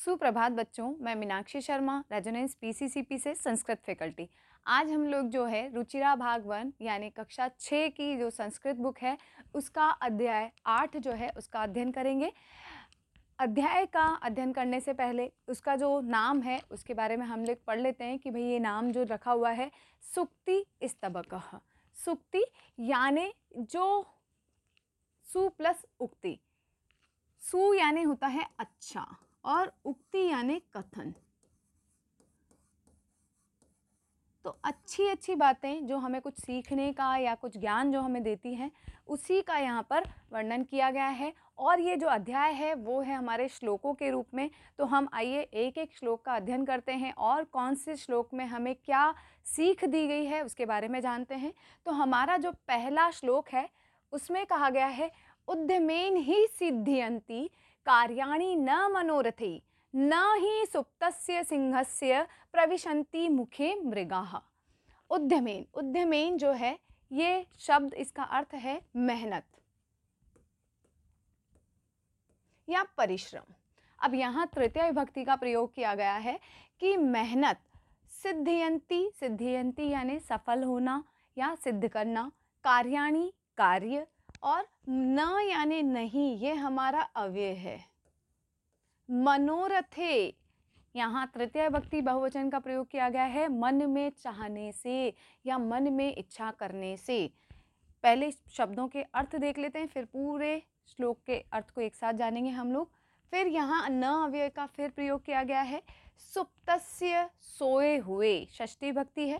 सुप्रभात बच्चों, मैं मीनाक्षी शर्मा रेजोनेंस पीसीसीपी से संस्कृत फैकल्टी। आज हम लोग जो है रुचिरा भाग 1 यानी कक्षा 6 की जो संस्कृत बुक है उसका अध्याय 8 जो है उसका अध्ययन करेंगे। अध्याय का अध्ययन करने से पहले उसका जो नाम है उसके बारे में हम लोग पढ़ लेते हैं कि भाई ये नाम जो रखा हुआ है सुक्ति स्तबकः। सुक्ति यानी जो सु प्लस उक्ति। सु यानी होता है अच्छा और उक्ति यानी कथन। तो अच्छी अच्छी बातें जो हमें कुछ सीखने का या कुछ ज्ञान जो हमें देती हैं उसी का यहाँ पर वर्णन किया गया है। और ये जो अध्याय है वो है हमारे श्लोकों के रूप में। तो हम आइए एक एक श्लोक का अध्ययन करते हैं और कौन से श्लोक में हमें क्या सीख दी गई है उसके बारे में जानते हैं। तो हमारा जो पहला श्लोक है उसमें कहा गया है उद्यमेन ही सिद्ध्यन्ति कार्याणि न मनोरथै न ही सुप्तस्य सिंहस्य प्रविशन्ति मुखे मृगाः। उद्यमेन, उद्यमेन जो है ये शब्द इसका अर्थ है मेहनत या परिश्रम। अब यहाँ तृतीय विभक्ति का प्रयोग किया गया है कि मेहनत सिद्ध्यन्ति, सिद्ध्यन्ति यानी सफल होना या सिद्ध करना, कार्याणि कार्य, और न यानी नहीं ये हमारा अव्यय है। मनोरथे यहाँ तृतीय विभक्ति बहुवचन का प्रयोग किया गया है मन में चाहने से या मन में इच्छा करने से। पहले शब्दों के अर्थ देख लेते हैं फिर पूरे श्लोक के अर्थ को एक साथ जानेंगे हम लोग। फिर यहाँ न अव्यय का फिर प्रयोग किया गया है। सुप्तस्य सोए हुए षष्ठी विभक्ति है।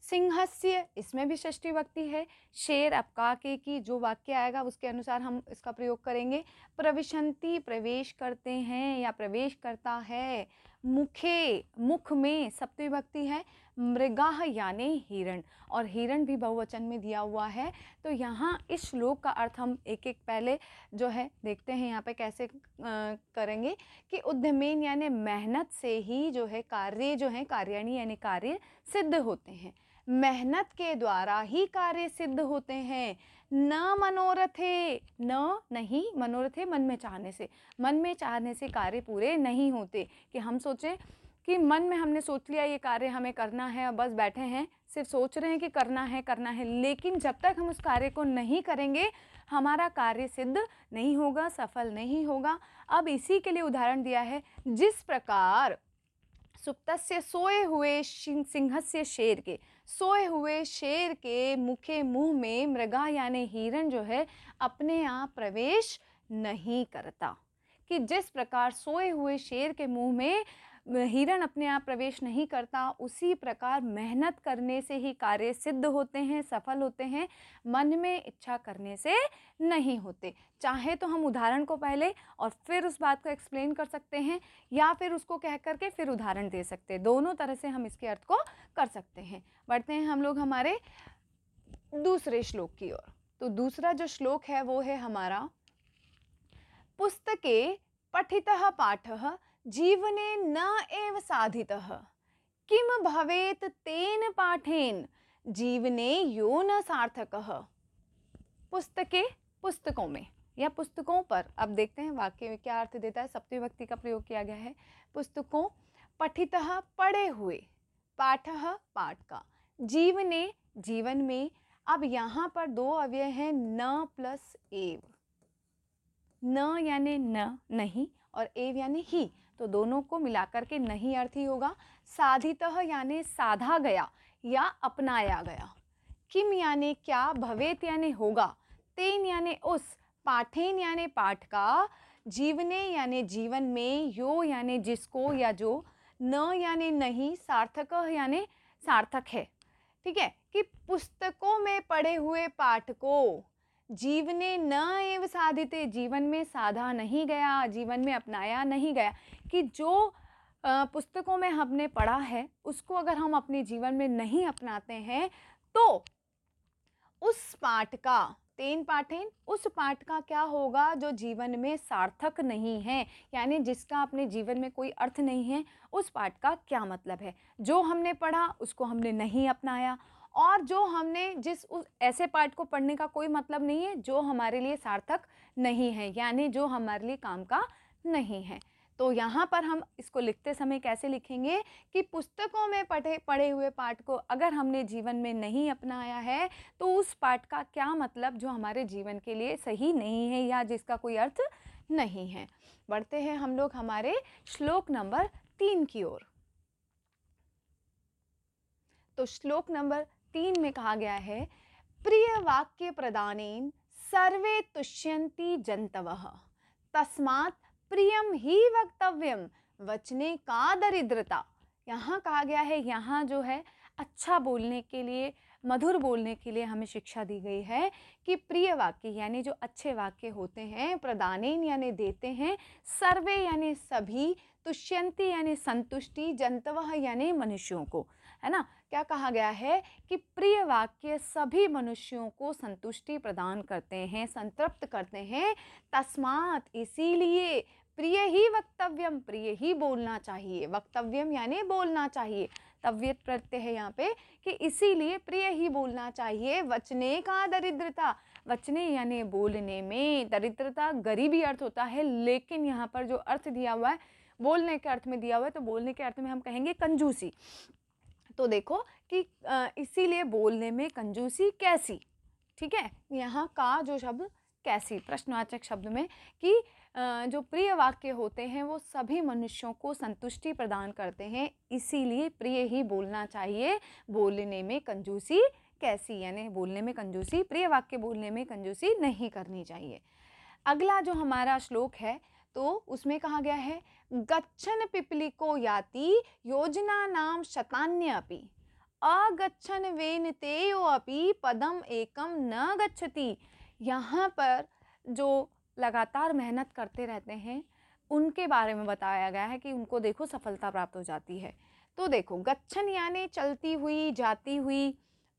सिंहस्य इसमें भी षष्ठी विभक्ति है। शेर अपका के की जो वाक्य आएगा उसके अनुसार हम इसका प्रयोग करेंगे। प्रविशन्ति प्रवेश करते हैं या प्रवेश करता है। मुखे मुख में सप्तमी विभक्ति है। मृगाः यानी हिरण, और हिरण भी बहुवचन में दिया हुआ है। तो यहाँ इस श्लोक का अर्थ हम एक एक पहले जो है देखते हैं यहाँ पे कैसे करेंगे कि उद्यमेन यानी मेहनत से ही जो है कार्य जो है कार्याणि यानी कार्य सिद्ध होते हैं। मेहनत के द्वारा ही कार्य सिद्ध होते हैं। न मनोरथे, न नहीं, मनोरथे मन में चाहने से, मन में चाहने से कार्य पूरे नहीं होते। कि हम सोचें कि मन में हमने सोच लिया ये कार्य हमें करना है और बस बैठे हैं सिर्फ सोच रहे हैं कि करना है, लेकिन जब तक हम उस कार्य को नहीं करेंगे हमारा कार्य सिद्ध नहीं होगा, सफल नहीं होगा। अब इसी के लिए उदाहरण दिया है जिस प्रकार सुप्तस्य सोए हुए सिंहस्य शेर के, सोए हुए शेर के मुखे मुंह में मृगा यानी हिरण जो है अपने आप प्रवेश नहीं करता। कि जिस प्रकार सोए हुए शेर के मुंह में हिरण अपने आप प्रवेश नहीं करता उसी प्रकार मेहनत करने से ही कार्य सिद्ध होते हैं, सफल होते हैं, मन में इच्छा करने से नहीं होते। चाहे तो हम उदाहरण को पहले और फिर उस बात को एक्सप्लेन कर सकते हैं या फिर उसको कह करके फिर उदाहरण दे सकते हैं। दोनों तरह से हम इसके अर्थ को कर सकते हैं। बढ़ते हैं हम लोग हमारे दूसरे श्लोक की ओर। तो दूसरा जो श्लोक है वो है हमारा पुस्तके पठितः पाठः जीवने न एव साधितः किम भवेत तेन पाठेन जीवने यो न सार्थकः। पुस्तके पुस्तकों में या पुस्तकों पर। अब देखते हैं वाक्य में क्या अर्थ देता है। सप्तमी विभक्ति का प्रयोग किया गया है। पुस्तकों, पठितः पढ़े हुए, पाठः पाठ का, जीवने जीवन में। अब यहाँ पर दो अव्यय हैं न प्लस एव। न यानी न नहीं और एव यानी ही, तो दोनों को मिलाकर के नहीं अर्थ ही होगा। साधितः यानी साधा गया या अपनाया गया। किम यानी क्या, भवेत यानी होगा, तेन यानी उस, पाठेन यानी पाठ का, जीवने यानी जीवन में, यो यानी जिसको या जो, न यानी नहीं, सार्थक यानी सार्थक है। ठीक है कि पुस्तकों में पढ़े हुए पाठ को जीवने न एव साधिते, जीवन में साधा नहीं गया, जीवन में अपनाया नहीं गया। कि जो पुस्तकों में हमने पढ़ा है उसको अगर हम अपने जीवन में नहीं अपनाते हैं तो उस पाठ का, तेन पाठेन, उस पाठ का क्या होगा जो जीवन में सार्थक नहीं है, यानी जिसका अपने जीवन में कोई अर्थ नहीं है। उस पाठ का क्या मतलब है, जो हमने पढ़ा उसको हमने नहीं अपनाया, और जो हमने उस ऐसे पाठ को पढ़ने का कोई मतलब नहीं है जो हमारे लिए सार्थक नहीं है, यानी जो हमारे लिए काम का नहीं है। तो यहाँ पर हम इसको लिखते समय कैसे लिखेंगे कि पुस्तकों में पढ़े हुए पाठ को अगर हमने जीवन में नहीं अपनाया है तो उस पाठ का क्या मतलब जो हमारे जीवन के लिए सही नहीं है या जिसका कोई अर्थ नहीं है। बढ़ते हैं हम लोग हमारे श्लोक नंबर 3 की ओर। तो श्लोक नंबर 3 में कहा गया है, प्रिय वाक्य प्रदानेन सर्वे तुष्यन्ति जन्तवः तस्मात् प्रियम ही वक्तव्यम वचने का दरिद्रता। यहाँ कहा गया है, यहाँ जो है अच्छा बोलने के लिए, मधुर बोलने के लिए हमें शिक्षा दी गई है कि प्रिय वाक्य यानी जो अच्छे वाक्य होते हैं, प्रदानेन यानी देते हैं, सर्वे यानी सभी, तुष्यन्ति यानी संतुष्टि, जंतवः यानी मनुष्यों को, है ना। क्या कहा गया है कि प्रिय वाक्य सभी मनुष्यों को संतुष्टि प्रदान करते हैं, संतृप्त करते हैं। तस्मात् इसीलिए प्रिय ही वक्तव्यम, प्रिय ही बोलना चाहिए। वक्तव्यम यानी बोलना चाहिए, तव्यत प्रत्यय है यहाँ पे कि इसीलिए प्रिय ही बोलना चाहिए। वचने का दरिद्रता, वचने यानी बोलने में, दरिद्रता गरीबी अर्थ होता है, लेकिन यहाँ पर जो अर्थ दिया हुआ है बोलने के अर्थ में दिया हुआ है, तो बोलने के अर्थ में हम कहेंगे कंजूसी। तो देखो कि इसीलिए बोलने में कंजूसी कैसी, ठीक है। यहाँ का जो शब्द कैसी प्रश्नवाचक शब्द में कि जो प्रिय वाक्य होते हैं वो सभी मनुष्यों को संतुष्टि प्रदान करते हैं, इसीलिए प्रिय ही बोलना चाहिए। बोलने में कंजूसी कैसी, यानी बोलने में कंजूसी, प्रिय वाक्य बोलने में कंजूसी नहीं करनी चाहिए। अगला जो हमारा श्लोक है तो उसमें कहा गया है, गच्छन पिपलिको याति योजना नाम शतान्य अपि अगच्छन वेनतेयो अपि पदम एकम न गच्छति। यहाँ पर जो लगातार मेहनत करते रहते हैं उनके बारे में बताया गया है कि उनको देखो सफलता प्राप्त हो जाती है। तो देखो गच्छन यानी चलती हुई, जाती हुई,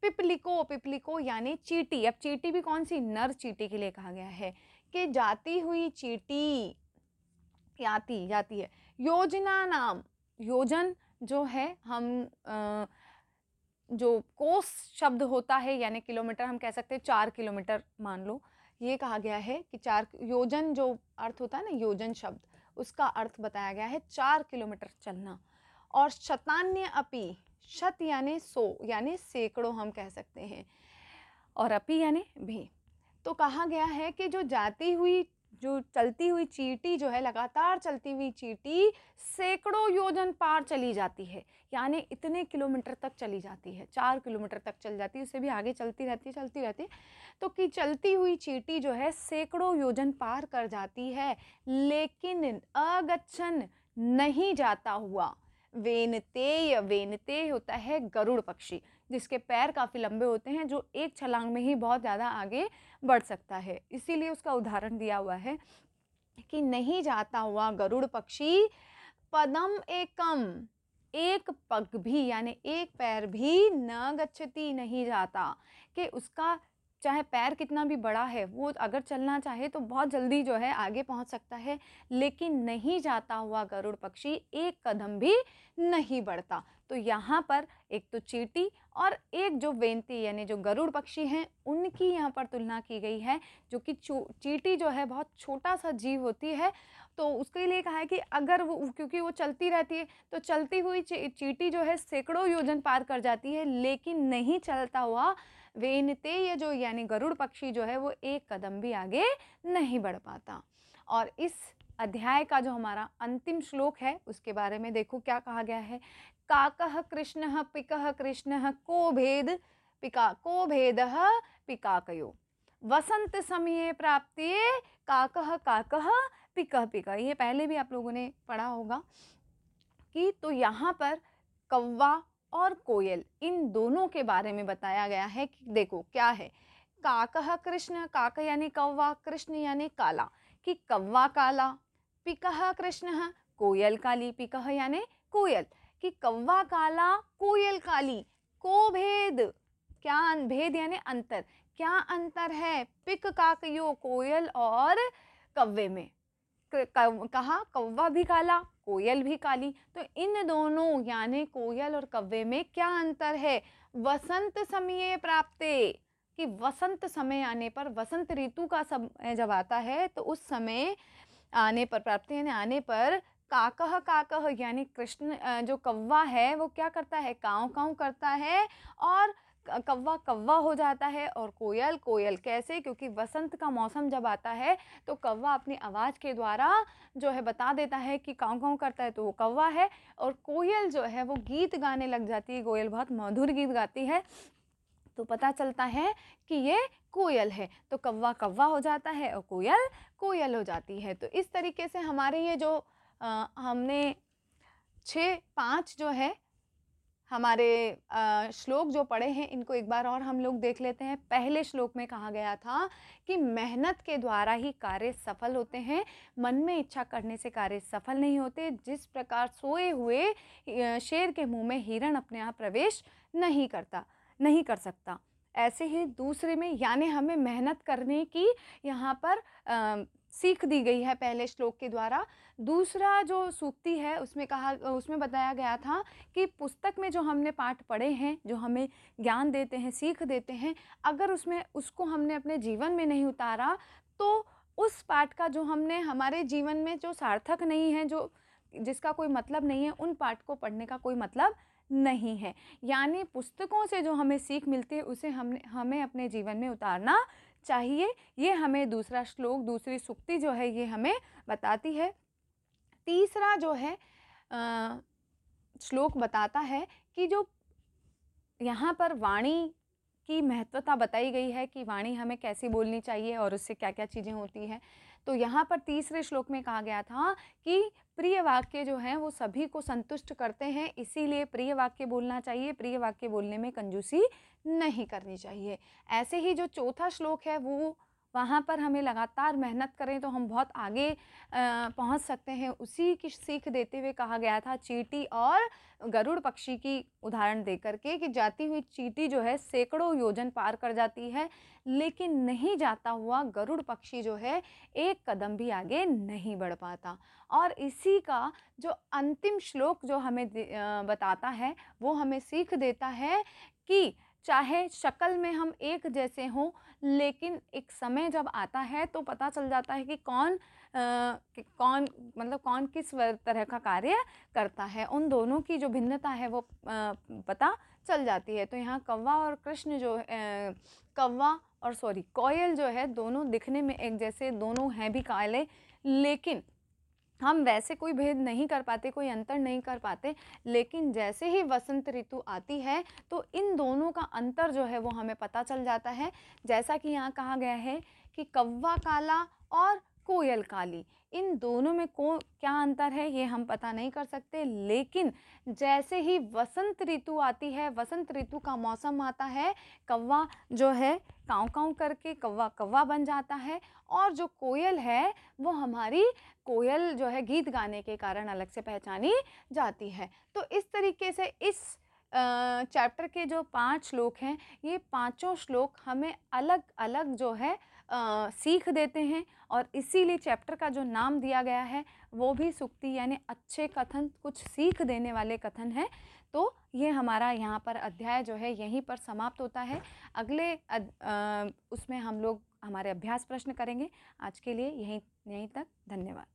पिपलिको, पिपलिको यानी चींटी। अब चींटी भी कौन सी, नर चींटी के लिए कहा गया है कि जाती हुई चींटी जाती है। योजना नाम, योजन जो है हम जो कोस शब्द होता है यानी किलोमीटर, हम कह सकते हैं 4 किलोमीटर मान लो। ये कहा गया है कि 4 योजन जो अर्थ होता है ना, योजन शब्द, उसका अर्थ बताया गया है 4 किलोमीटर चलना। और शतान्य अपि, शत यानी 100 यानी सैकड़ों हम कह सकते हैं, और अपि यानी भी। तो कहा गया है कि जो जाती हुई, जो चलती हुई चींटी जो है, लगातार चलती हुई चींटी सैकड़ों योजन पार चली जाती है, यानी इतने किलोमीटर तक चली जाती है, 4 किलोमीटर तक चल जाती है, उससे भी आगे चलती रहती है। तो कि चलती हुई चींटी जो है सैकड़ों योजन पार कर जाती है, लेकिन अगच्छन नहीं जाता हुआ, वेनतेय, वेनतेय होता है गरुड़ पक्षी, जिसके पैर काफ़ी लंबे होते हैं, जो एक छलांग में ही बहुत ज़्यादा आगे बढ़ सकता है। इसीलिए उसका उदाहरण दिया हुआ है कि नहीं जाता हुआ गरुड़ पक्षी, पदम एकम, एक पग भी यानी एक पैर भी, न गच्छति नहीं जाता, कि उसका चाहे पैर कितना भी बड़ा है, वो अगर चलना चाहे तो बहुत जल्दी जो है आगे पहुंच सकता है, लेकिन नहीं जाता हुआ गरुड़ पक्षी एक कदम भी नहीं बढ़ता। तो यहाँ पर एक तो चींटी और एक जो वेंती यानी जो गरुड़ पक्षी हैं उनकी यहाँ पर तुलना की गई है, जो कि चींटी जो है बहुत छोटा सा जीव होती है, तो उसके लिए कहा है कि अगर वो, क्योंकि वो चलती रहती है, तो चलती हुई चींटी जो है सैकड़ों योजन पार कर जाती है, लेकिन नहीं चलता हुआ वेनतेय जो यानी गरुड़ पक्षी जो है वो एक कदम भी आगे नहीं बढ़ पाता। और इस अध्याय का जो हमारा अंतिम श्लोक है उसके बारे में देखो क्या कहा गया है, काकः कृष्णः पिकः कृष्णः को भेदः पिकाकयो वसंत समये प्राप्तिये काकः काकः पिकः पिकः। ये पहले भी आप लोगों ने पढ़ा होगा कि तो यहाँ पर कौवा और कोयल इन दोनों के बारे में बताया गया है कि देखो क्या है, काकः कृष्ण, काक यानी कौवा, कृष्ण यानी काला, कि कौवा काला, पिकः कृष्णः कोयल काली, पिकः यानी कोयल, कि कौवा काला कोयल काली, को भेद, क्या भेद यानी अंतर, क्या अंतर है पिक काकयो कोयल और कौवे में, कहा कौवा भी काला कोयल भी काली, तो इन दोनों यानी कोयल और कौवे में क्या अंतर है, वसंत समय प्राप्ते, कि वसंत समय आने पर, वसंत ऋतु का समय जब आता है तो उस समय आने पर, प्राप्ति यानी आने पर काकः काकः यानी कृष्ण जो कौवा है वो क्या करता है, काँव काँव करता है और कौवा कौवा हो जाता है। और कोयल कोयल कैसे, क्योंकि वसंत का मौसम जब आता है तो कौवा अपनी आवाज़ के द्वारा जो है बता देता है कि काँव काँव करता है तो वो कौवा है। और कोयल जो है वो गीत गाने लग जाती है, कोयल बहुत मधुर गीत गाती है तो पता चलता है कि ये कोयल है। तो कौवा कौवा हो जाता है और कोयल कोयल हो जाती है। तो इस तरीके से हमारे ये जो हमने 5 जो है हमारे श्लोक जो पढ़े हैं इनको एक बार और हम लोग देख लेते हैं। पहले श्लोक में कहा गया था कि मेहनत के द्वारा ही कार्य सफल होते हैं, मन में इच्छा करने से कार्य सफल नहीं होते। जिस प्रकार सोए हुए शेर के मुंह में हिरण अपने आप प्रवेश नहीं कर सकता, ऐसे ही दूसरे में यानी हमें मेहनत करने की यहाँ पर सीख दी गई है पहले श्लोक के द्वारा। दूसरा जो सूक्ति है उसमें बताया गया था कि पुस्तक में जो हमने पाठ पढ़े हैं, जो हमें ज्ञान देते हैं, सीख देते हैं, अगर उसको हमने अपने जीवन में नहीं उतारा तो उस पाठ का जो हमने हमारे जीवन में जो सार्थक नहीं है, जो जिसका कोई मतलब नहीं है, उन पाठ को पढ़ने का कोई मतलब नहीं है। यानी पुस्तकों से जो हमें सीख मिलती है उसे हमें अपने जीवन में उतारना चाहिए। ये हमें दूसरा श्लोक, दूसरी सूक्ति जो है ये हमें बताती है। तीसरा जो है श्लोक बताता है कि जो यहाँ पर वाणी की महत्वता बताई गई है कि वाणी हमें कैसी बोलनी चाहिए और उससे क्या-क्या चीज़ें होती हैं। तो यहाँ पर तीसरे श्लोक में कहा गया था कि प्रिय वाक्य जो हैं वो सभी को संतुष्ट करते हैं, इसीलिए प्रिय वाक्य बोलना चाहिए, प्रिय वाक्य बोलने में कंजूसी नहीं करनी चाहिए। ऐसे ही जो चौथा श्लोक है वो वहाँ पर हमें लगातार मेहनत करें तो हम बहुत आगे पहुँच सकते हैं। उसी की सीख देते हुए कहा गया था चींटी और गरुड़ पक्षी की उदाहरण देकर के कि जाती हुई चींटी जो है सैकड़ों योजन पार कर जाती है, लेकिन नहीं जाता हुआ गरुड़ पक्षी जो है एक कदम भी आगे नहीं बढ़ पाता। और इसी का जो अंतिम श्लोक जो हमें बताता है वो हमें सीख देता है कि चाहे शक्ल में हम एक जैसे हों, लेकिन एक समय जब आता है तो पता चल जाता है कि कौन किस तरह का कार्य करता है। उन दोनों की जो भिन्नता है वो पता चल जाती है। तो यहाँ कौवा और कृष्ण जो कोयल जो है दोनों दिखने में एक जैसे, दोनों हैं भी काले, लेकिन हम वैसे कोई भेद नहीं कर पाते, कोई अंतर नहीं कर पाते। लेकिन जैसे ही वसंत ऋतु आती है तो इन दोनों का अंतर जो है वो हमें पता चल जाता है। जैसा कि यहाँ कहा गया है कि कौवा काला और कोयल काली, इन दोनों में क्या अंतर है ये हम पता नहीं कर सकते। लेकिन जैसे ही वसंत ऋतु आती है, वसंत ऋतु का मौसम आता है, कौवा जो है काँव काँव करके कौवा कौवा बन जाता है और जो कोयल है वो हमारी कोयल जो है गीत गाने के कारण अलग से पहचानी जाती है। तो इस तरीके से इस चैप्टर के जो 5 श्लोक हैं, ये पाँचों श्लोक हमें अलग-अलग जो है सीख देते हैं और इसीलिए चैप्टर का जो नाम दिया गया है वो भी सूक्ति यानी अच्छे कथन, कुछ सीख देने वाले कथन हैं। तो ये हमारा यहाँ पर अध्याय जो है यहीं पर समाप्त होता है। अगले उसमें हम लोग हमारे अभ्यास प्रश्न करेंगे। आज के लिए यहीं तक, धन्यवाद।